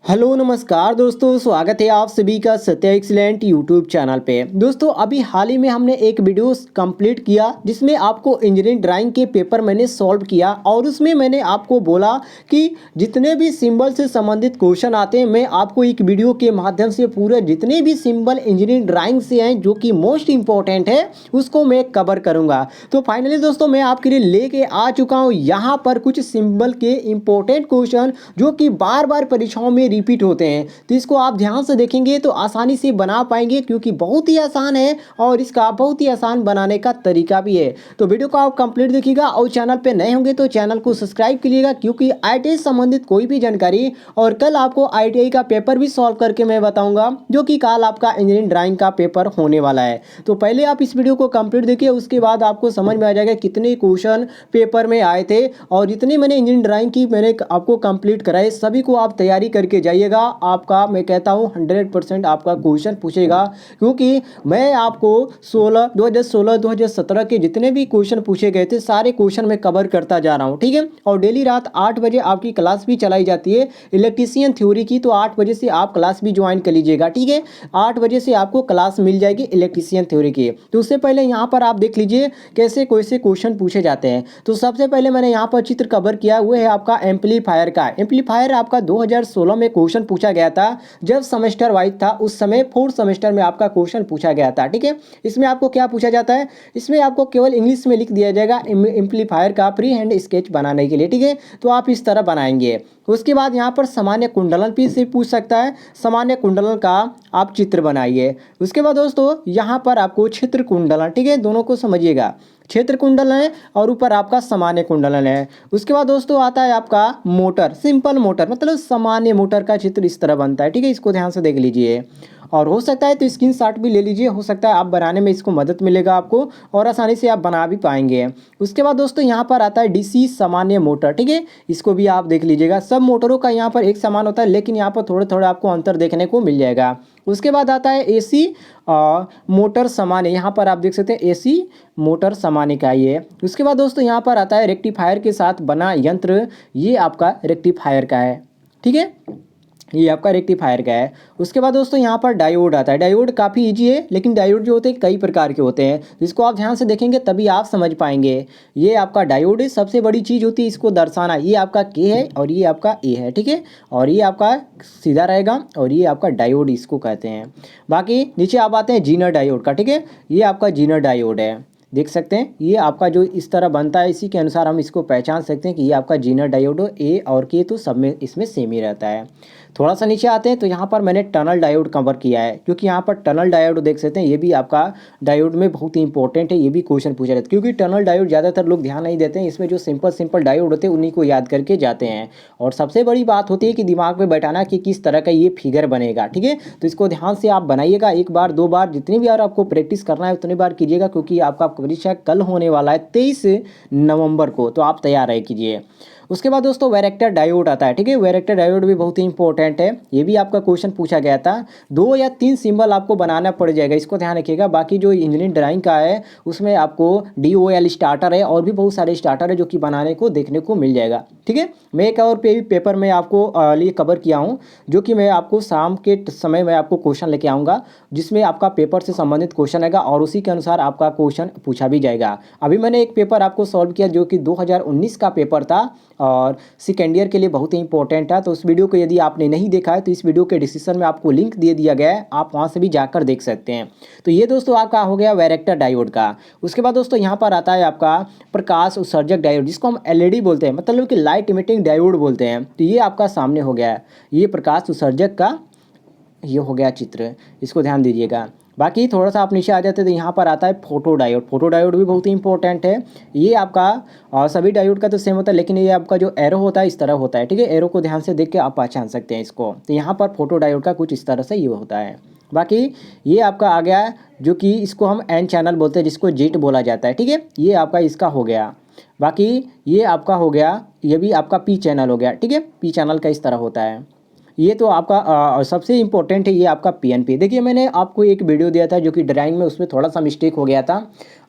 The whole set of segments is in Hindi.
हेलो नमस्कार दोस्तों, स्वागत है आप सभी का सत्य एक्सीलेंट यूट्यूब चैनल पे। दोस्तों अभी हाल ही में हमने एक वीडियो कंप्लीट किया जिसमें आपको इंजीनियरिंग ड्राइंग के पेपर मैंने सॉल्व किया और उसमें मैंने आपको बोला कि जितने भी सिंबल से संबंधित क्वेश्चन आते हैं मैं आपको एक वीडियो के माध्यम से पूरे जितने भी सिंबल इंजीनियरिंग ड्राइंग से हैं जो कि मोस्ट इंपॉर्टेंट है उसको मैं कवर करूँगा। तो फाइनली दोस्तों मैं आपके लिए लेके आ चुका हूँ यहाँ पर कुछ सिंबल के इंपॉर्टेंट क्वेश्चन जो कि बार बार परीक्षाओं में रिपीट होते हैं। तो इसको आप ध्यान से देखेंगे तो आसानी से बना पाएंगे क्योंकि बहुत ही आसान है और इसका बहुत ही आसान बनाने का तरीका भी है। तो वीडियो को आप कंप्लीट देखिएगा और चैनल पे नए होंगे तो चैनल को सब्सक्राइब कीजिएगा क्योंकि आईटीआई संबंधित कोई भी जानकारी और कल आपको आईटीआई का पेपर भी सॉल्व करके मैं बताऊंगा जो कि कल आपका इंजीनियरिंग ड्राइंग का पेपर होने वाला है। तो पहले आप इस वीडियो को कंप्लीट देखिए, उसके बाद आपको समझ में आ जाएगा कितने क्वेश्चन पेपर में आए थे और जितने मैंने इंजीनियरिंग ड्राइंग की मैंने आपको कंप्लीट कराए सभी को आप तैयारी करके जाइएगा। आपका मैं कहता हूँ 100% आपका क्वेश्चन पूछेगा क्योंकि मैं आपको 2017 के जितने भी क्वेश्चन पूछे गए थे सारे क्वेश्चन मैं कवर करता जा रहा हूँ, ठीक है। और डेली रात 8 बजे आपकी क्लास भी चलाई जाती है इलेक्ट्रीशियन थ्योरी की, तो 8 बजे से आप क्लास भी ज्वाइन कर लीजिएगा, ठीक है। 8 बजे से आपको क्लास मिल जाएगी इलेक्ट्रीशियन थ्योरी की। तो उससे पहले यहाँ पर आप देख लीजिए कैसे कैसे क्वेश्चन पूछे जाते हैं। तो सबसे पहले मैंने यहाँ पर चित्र कवर किया हुआ है आपका एम्पलीफायर का। एम्पलीफायर आपका 2016 में क्वेश्चन पूछा गया था जब सेमेस्टर वाइज था, उस समय 4th सेमेस्टर में आपका क्वेश्चन पूछा गया था, ठीक है। इसमें आपको क्या पूछा जाता है, इसमें आपको केवल इंग्लिश में लिख दिया जाएगा एम्पलीफायर का फ्री हैंड स्केच बनाने के लिए, ठीक है। तो आप इस तरह बनाएंगे। उसके बाद यहाँ पर सामान्य कुंडलन भी से पूछ सकता है, सामान्य कुंडलन का आप चित्र बनाइए। उसके बाद दोस्तों यहाँ पर आपको क्षेत्र कुंडलन, ठीक है, दोनों को समझिएगा। क्षेत्र कुंडलन है और ऊपर आपका सामान्य कुंडलन है। उसके बाद दोस्तों आता है आपका मोटर, सिंपल मोटर मतलब सामान्य मोटर का चित्र इस तरह बनता है, ठीक है। इसको ध्यान से देख लीजिए और हो सकता है तो स्क्रीनशॉट भी ले लीजिए, हो सकता है आप बनाने में इसको मदद मिलेगा आपको और आसानी से आप बना भी पाएंगे। उसके बाद दोस्तों यहाँ पर आता है डीसी सामान्य मोटर, ठीक है। इसको भी आप देख लीजिएगा। सब मोटरों का यहाँ पर एक समान होता है लेकिन यहाँ पर थोड़े थोड़े आपको अंतर देखने को मिल जाएगा। उसके बाद आता है एसी मोटर सामान्य, यहाँ पर आप देख सकते हैं एसी मोटर सामान्य का ये। उसके बाद दोस्तों यहाँ पर आता है रेक्टिफायर के साथ बना यंत्र, ये आपका रेक्टिफायर का है, ठीक है, ये आपका रेक्टिफायर का है। उसके बाद दोस्तों यहाँ पर डायोड आता है। डायोड काफ़ी इजी है लेकिन डायोड जो होते हैं कई प्रकार के होते हैं, जिसको आप ध्यान से देखेंगे तभी आप समझ पाएंगे। ये आपका डायोड है, सबसे बड़ी चीज़ होती है इसको दर्शाना। ये आपका के है और ये आपका ए है, ठीक है। और ये आपका सीधा रहेगा और ये आपका डायोड इसको कहते हैं। बाकी नीचे आप आते हैं जीनर डायोड का, ठीक है। ये आपका जीनर डायोड है, देख सकते हैं ये आपका जो इस तरह बनता है इसी के अनुसार हम इसको पहचान सकते हैं कि ये आपका जीनर डायोड हो। ए और के तो सब में इसमें सेम ही रहता है। थोड़ा सा नीचे आते हैं तो यहाँ पर मैंने टनल डायोड कवर किया है क्योंकि यहाँ पर टनल डायोड देख सकते हैं, ये भी आपका डायोड में बहुत ही इंपॉर्टेंट है। ये भी क्वेश्चन पूछा जाता है क्योंकि टनल डायोड ज़्यादातर लोग ध्यान नहीं देते हैं, इसमें जो सिंपल डायोड होते हैं उन्हीं को याद करके जाते हैं। और सबसे बड़ी बात होती है कि दिमाग में बैठाना कि किस तरह का ये फिगर बनेगा, ठीक है। तो इसको ध्यान से आप बनाइएगा, एक बार दो बार जितनी भी बार आपको प्रैक्टिस करना है उतनी बार कीजिएगा क्योंकि आपका परीक्षा कल होने वाला है 23 नवंबर को, तो आप तैयार रह कीजिए। उसके बाद दोस्तों वैरेक्टर डायोड आता है, ठीक है। वैरेक्टर डायोड भी बहुत ही इंपॉर्टेंट है, ये भी आपका क्वेश्चन पूछा गया था। 2 या 3 सिंबल आपको बनाना पड़ जाएगा, इसको ध्यान रखिएगा। बाकी जो इंजीनियरिंग ड्राइंग का है उसमें आपको DOL स्टार्टर है और भी बहुत सारे स्टार्टर है जो कि बनाने को देखने को मिल जाएगा, ठीक है। मैं एक और पेपर में आपको लिए कवर किया हूँ जो कि मैं आपको शाम के समय में आपको क्वेश्चन लेके आऊँगा जिसमें आपका पेपर से संबंधित क्वेश्चन आएगा और उसी के अनुसार आपका क्वेश्चन पूछा भी जाएगा। अभी मैंने एक पेपर आपको सॉल्व किया जो कि 2019 का पेपर था और सेकेंड ईयर के लिए बहुत ही इंपॉर्टेंट है। तो उस वीडियो को यदि आपने नहीं देखा है तो इस वीडियो के डिस्क्रिप्शन में आपको लिंक दे दिया गया है, आप वहां से भी जाकर देख सकते हैं। तो ये दोस्तों आपका हो गया वैरेक्टर डायोड का। उसके बाद दोस्तों यहाँ पर आता है आपका प्रकाश उत्सर्जक डायोड जिसको हम LED बोलते हैं, मतलब कि लाइट इमिटिंग डायोड बोलते हैं। तो ये आपका सामने हो गया है, ये प्रकाश उत्सर्जक का ये हो गया चित्र, इसको ध्यान दीजिएगा। बाकी थोड़ा सा आप नीचे आ जाते तो यहाँ पर आता है फोटो डायोड। फोटो डायोड भी बहुत ही इंपॉर्टेंट है। ये आपका सभी डायोड का तो सेम होता है लेकिन ये आपका जो एरो होता है इस तरह होता है, ठीक है। एरो को ध्यान से देख के आप पहचान सकते हैं इसको। तो यहाँ पर फोटो डायोड का कुछ इस तरह से ये होता है। बाकी ये आपका आ गया जो कि इसको हम N चैनल बोलते हैं जिसको जेट बोला जाता है, ठीक है। ये आपका इसका हो गया। बाकी ये आपका हो गया, ये भी आपका P चैनल हो गया, ठीक है। P चैनल का इस तरह होता है। ये तो आपका सबसे इम्पोर्टेंट है, ये आपका पीएनपी। देखिए मैंने आपको एक वीडियो दिया था जो कि ड्राइंग में उसमें थोड़ा सा मिस्टेक हो गया था।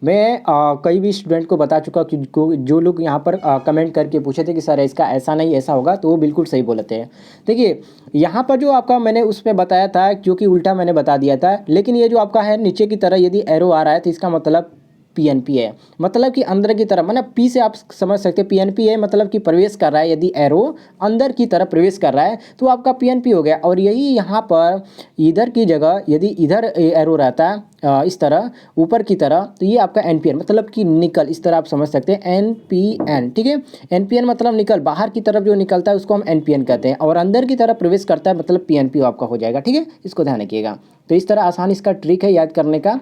मैं कई भी स्टूडेंट को बता चुका कि जो लोग यहाँ पर कमेंट करके पूछे थे कि सर इसका ऐसा नहीं ऐसा होगा, तो वो बिल्कुल सही बोलते हैं। देखिए यहाँ पर जो आपका मैंने उसमें बताया था क्योंकि उल्टा मैंने बता दिया था, लेकिन ये जो आपका है नीचे की तरह यदि एरो आ रहा है तो इसका मतलब पीएनपी है, मतलब कि अंदर की तरफ, मतलब पी से आप समझ सकते हैं पीएनपी है मतलब कि प्रवेश कर रहा है। यदि एरो अंदर की तरफ प्रवेश कर रहा है तो आपका पीएनपी हो गया। और यही यहाँ पर इधर की जगह यदि इधर एरो रहता है इस तरह ऊपर की तरह, तो ये आपका एनपीएन मतलब कि निकल, इस तरह आप समझ सकते हैं एनपीएन। ठीक है, एनपीएन मतलब निकल, बाहर की तरफ जो निकलता है उसको हम एनपीएन कहते हैं, और अंदर की तरफ प्रवेश करता है मतलब पीएनपी आपका हो जाएगा। ठीक है, इसको ध्यान रखिएगा। तो इस तरह आसान इसका ट्रिक है याद करने का।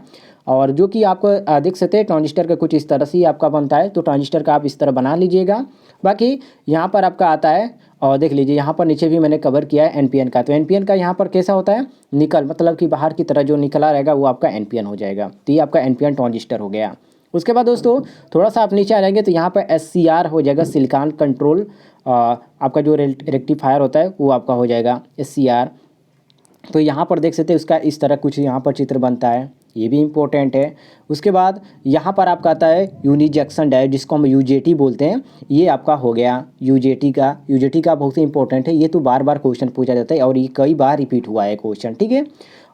और जो कि आपको देख सकते हैं ट्रांजिस्टर का कुछ इस तरह से ही आपका बनता है, तो ट्रांजिस्टर का आप इस तरह बना लीजिएगा। बाकी यहाँ पर आपका आता है, और देख लीजिए यहाँ पर नीचे भी मैंने कवर किया है एनपीएन का। तो एनपीएन का यहाँ पर कैसा होता है, निकल, मतलब कि बाहर की तरह जो निकला रहेगा वो आपका एनपीएन हो जाएगा। तो ये आपका एनपीएन ट्रांजिस्टर हो गया। उसके बाद दोस्तों थोड़ा सा आप नीचे आ जाएंगे तो यहाँ पर एससीआर हो जाएगा, सिलिकॉन कंट्रोल, आपका जो रेक्टिफायर होता है वो आपका हो जाएगा एससीआर। तो यहाँ पर देख सकते हैं उसका इस तरह कुछ यहाँ पर चित्र बनता है, ये भी इम्पोर्टेंट है। उसके बाद यहाँ पर आपका आता है यूनि जंक्शन डायोड, जिसको हम यूजेटी बोलते हैं, ये आपका हो गया यूजेटी का बहुत ही इंपॉर्टेंट है। ये तो बार बार क्वेश्चन पूछा जाता है और ये कई बार रिपीट हुआ है क्वेश्चन। ठीक है,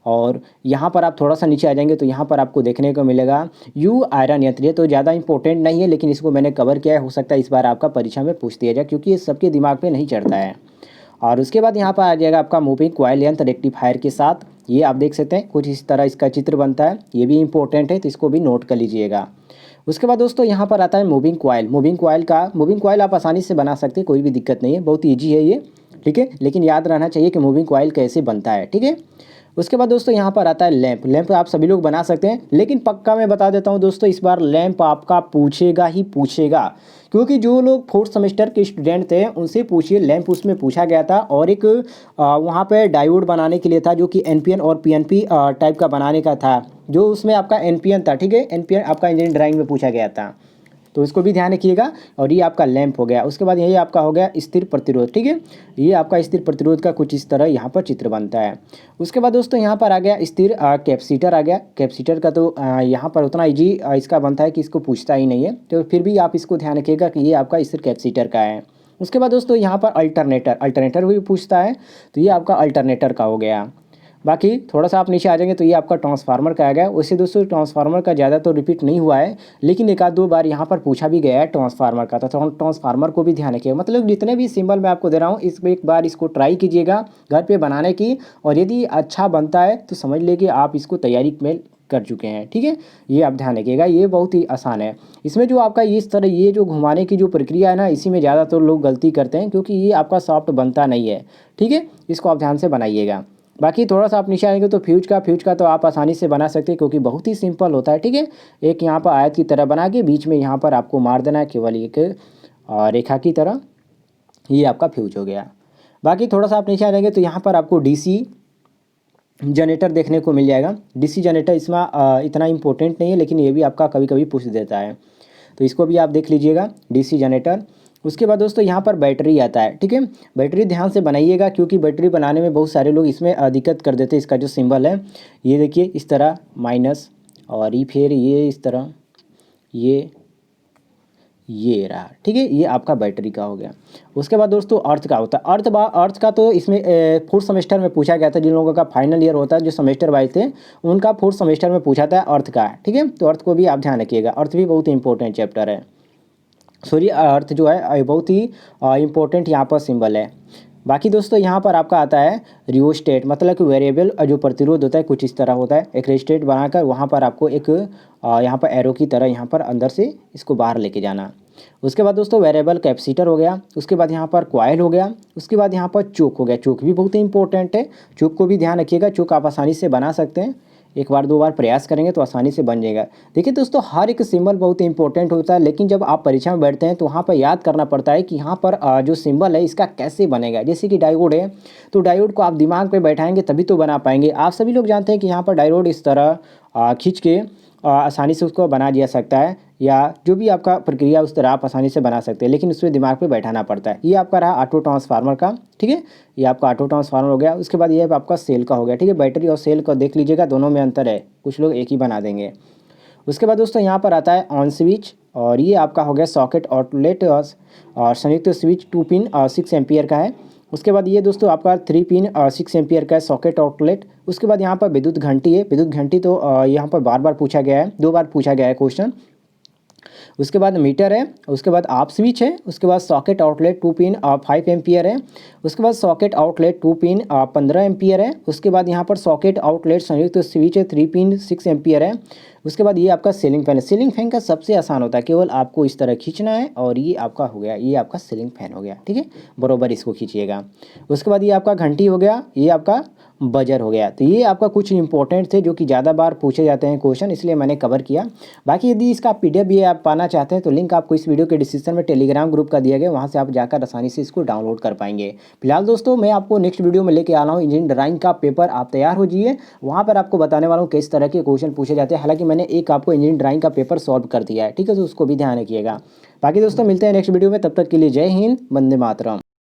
और यहाँ पर आप थोड़ा सा नीचे आ जाएंगे तो यहाँ पर आपको देखने को मिलेगा यू आयरन यंत्र। ये तो ज़्यादा इंपॉर्टेंट नहीं है, लेकिन इसको मैंने कवर किया है, हो सकता है इस बार आपका परीक्षा में पूछ दिया जाए क्योंकि ये सबके दिमाग पे नहीं चढ़ता है। और उसके बाद यहाँ पर आ जाएगा आपका मूविंग कॉइल यंत्र रेक्टिफायर के साथ, ये आप देख सकते हैं कुछ इस तरह इसका चित्र बनता है, ये भी इंपॉर्टेंट है तो इसको भी नोट कर लीजिएगा। उसके बाद दोस्तों यहाँ पर आता है मूविंग कॉइल आप आसानी से बना सकते हैं, कोई भी दिक्कत नहीं है, बहुत ईजी है ये। ठीक है, लेकिन याद रहना चाहिए कि मूविंग कॉइल कैसे बनता है। ठीक है, उसके बाद दोस्तों यहाँ पर आता है लैंप आप सभी लोग बना सकते हैं, लेकिन पक्का मैं बता देता हूँ दोस्तों इस बार लैंप आपका पूछेगा ही पूछेगा, क्योंकि जो लोग 4th सेमेस्टर के स्टूडेंट थे उनसे पूछिए, लैंप उसमें पूछा गया था। और एक वहाँ पे डायोड बनाने के लिए था जो कि एनपीएन और पीएनपी टाइप का बनाने का था, जो उसमें आपका एनपीएन था। ठीक है, एनपीएन आपका इंजीनियरिंग ड्राइंग में पूछा गया था, तो इसको भी ध्यान रखिएगा। और ये आपका लैंप हो गया। उसके बाद यही आपका हो गया स्थिर प्रतिरोध। ठीक है, ये आपका स्थिर प्रतिरोध का कुछ इस तरह यहाँ पर चित्र बनता है। उसके बाद दोस्तों यहाँ पर आ गया स्थिर कैपेसिटर आ गया। कैपेसिटर का तो यहाँ पर उतना ईजी इसका बनता है कि इसको पूछता ही नहीं है, तो फिर भी आप इसको ध्यान रखिएगा कि ये आपका स्थिर कैपेसिटर का है। उसके बाद दोस्तों यहाँ पर अल्टरनेटर भी पूछता है, तो ये आपका अल्टरनेटर का हो गया। बाकी थोड़ा सा आप नीचे आ जाएंगे तो ये आपका ट्रांसफार्मर का आ गया। वैसे दोस्तों ट्रांसफार्मर का ज़्यादा तो रिपीट नहीं हुआ है, लेकिन एक आध दो बार यहाँ पर पूछा भी गया है ट्रांसफार्मर का, तो ट्रांसफार्मर को भी ध्यान रखिएगा। मतलब जितने भी सिंबल मैं आपको दे रहा हूँ इस एक बार इसको ट्राई कीजिएगा घर पे बनाने की, और यदि अच्छा बनता है तो समझ लीजिए आप इसको तैयारी में कर चुके हैं। ठीक है, ये आप ध्यान रखिएगा, ये बहुत ही आसान है। इसमें जो आपका इस तरह ये जो घुमाने की जो प्रक्रिया है ना, इसी में ज़्यादातर लोग गलती करते हैं क्योंकि ये आपका सॉफ्ट बनता नहीं है। ठीक है, इसको आप ध्यान से बनाइएगा। बाकी थोड़ा सा आप नीचे आएंगे तो फ्यूज का तो आप आसानी से बना सकते हैं क्योंकि बहुत ही सिंपल होता है। ठीक है, एक यहाँ पर आयत की तरह बना के बीच में यहाँ पर आपको मार देना है केवल एक रेखा की तरह, ये आपका फ्यूज हो गया। बाकी थोड़ा सा आप नीचे आ जाएंगे तो यहाँ पर आपको डीसी जनरेटर देखने को मिल जाएगा। डीसी जनरेटर इसमें इतना इंपॉर्टेंट नहीं है, लेकिन ये भी आपका कभी कभी पूछ देता है, तो इसको भी आप देख लीजिएगा डीसी जनरेटर। उसके बाद दोस्तों यहाँ पर बैटरी आता है। ठीक है, बैटरी ध्यान से बनाइएगा क्योंकि बैटरी बनाने में बहुत सारे लोग इसमें दिक्कत कर देते हैं। इसका जो सिंबल है ये देखिए इस तरह माइनस, और ये फिर ये इस तरह ये रहा। ठीक है, ये आपका बैटरी का हो गया। उसके बाद दोस्तों अर्थ का होता है। अर्थ का तो इसमें 4th सेमेस्टर में पूछा गया था, जिन लोगों का फाइनल ईयर होता है जो सेमेस्टर वाइज थे उनका 4th सेमेस्टर में पूछा था अर्थ का। ठीक है, तो अर्थ को भी आप ध्यान रखिएगा, अर्थ भी बहुत ही इंपॉर्टेंट चैप्टर है। सॉरी, अर्थ जो है बहुत ही इंपॉर्टेंट यहाँ पर सिंबल है। बाकी दोस्तों यहाँ पर आपका आता है रियोस्टेट, मतलब कि वेरिएबल जो प्रतिरोध होता है कुछ इस तरह होता है। एक रेस्टेट बनाकर वहाँ पर आपको एक यहाँ पर एरो की तरह यहाँ पर अंदर से इसको बाहर लेके जाना। उसके बाद दोस्तों वेरिएबल कैपेसिटर हो गया। उसके बाद यहाँ पर कॉइल हो गया। उसके बाद यहाँ पर चोक हो गया। चोक भी बहुत ही इंपॉर्टेंट है, चोक को भी ध्यान रखिएगा। चोक आप आसानी से बना सकते हैं, एक बार दो बार प्रयास करेंगे तो आसानी से बन जाएगा। देखिए दोस्तों हर एक सिंबल बहुत ही इंपॉर्टेंट होता है, लेकिन जब आप परीक्षा में बैठते हैं तो वहाँ पर याद करना पड़ता है कि यहाँ पर जो सिंबल है इसका कैसे बनेगा। जैसे कि डायोड है, तो डायोड को आप दिमाग पे बैठाएंगे तभी तो बना पाएंगे। आप सभी लोग जानते हैं कि यहाँ पर डायोड इस तरह खींच के आसानी से उसको बना दिया सकता है। या जो भी आपका प्रक्रिया उस तरह आप आसानी से बना सकते हैं, लेकिन उसमें दिमाग पे बैठाना पड़ता है। ये आपका रहा ऑटो ट्रांसफार्मर का, ठीक है, ये आपका ऑटो ट्रांसफार्मर हो गया। उसके बाद ये आपका सेल का हो गया, ठीक है। बैटरी और सेल को देख लीजिएगा, दोनों में अंतर है, कुछ लोग एक ही बना देंगे। उसके बाद दोस्तों यहाँ पर आता है ऑन स्विच, और ये आपका हो गया सॉकेट आउटलेट और संयुक्त स्विच 2 पिन 6 एम्पियर का है। उसके बाद ये दोस्तों आपका 3 पिन 6 एम्पियर का है सॉकेट आउटलेट। उसके बाद यहाँ पर विद्युत घंटी है। विद्युत घंटी तो यहाँ पर बार बार पूछा गया है, 2 बार पूछा गया है क्वेश्चन। उसके बाद मीटर है, उसके बाद आप स्विच है, उसके बाद सॉकेट आउटलेट 2 पिन 5 एम्पियर है। उसके बाद सॉकेट आउटलेट 2 पिन 15 एम्पियर है। उसके बाद यहाँ पर सॉकेट आउटलेट संयुक्त स्विच है 3 पिन 6 एम्पियर है। उसके बाद ये आपका सीलिंग फैन है। सीलिंग फैन का सबसे आसान होता है, केवल आपको इस तरह खींचना है और ये आपका हो गया, ये आपका सीलिंग फैन हो गया, ठीक है, बरोबर इसको खींचिएगा। उसके बाद ये आपका घंटी हो गया, ये आपका बजर हो गया। तो ये आपका कुछ इंपॉर्टेंट थे जो कि ज़्यादा बार पूछे जाते हैं क्वेश्चन, इसलिए मैंने कवर किया। बाकी यदि इसका PDF भी आप पाना चाहते हैं तो लिंक आपको इस वीडियो के डिस्क्रिप्शन में टेलीग्राम ग्रुप का दिया गया, वहाँ से आप जाकर आसानी से इसको डाउनलोड कर पाएंगे। फिलहाल दोस्तों मैं आपको नेक्स्ट वीडियो में लेके आ रहा हूँ इंजीनियरिंग ड्राइंग का पेपर, आप तैयार हो जाइए, वहाँ पर आपको बताने वाला हूँ किस तरह के क्वेश्चन पूछे जाते हैं। हालांकि मैंने एक आपको इंजीनियरिंग ड्राइंग का पेपर सॉल्व कर दिया है, ठीक है, तो उसको भी ध्यान रखिएगा। बाकी दोस्तों मिलते हैं नेक्स्ट वीडियो में, तब तक के लिए जय हिंद, वंदे मातरम।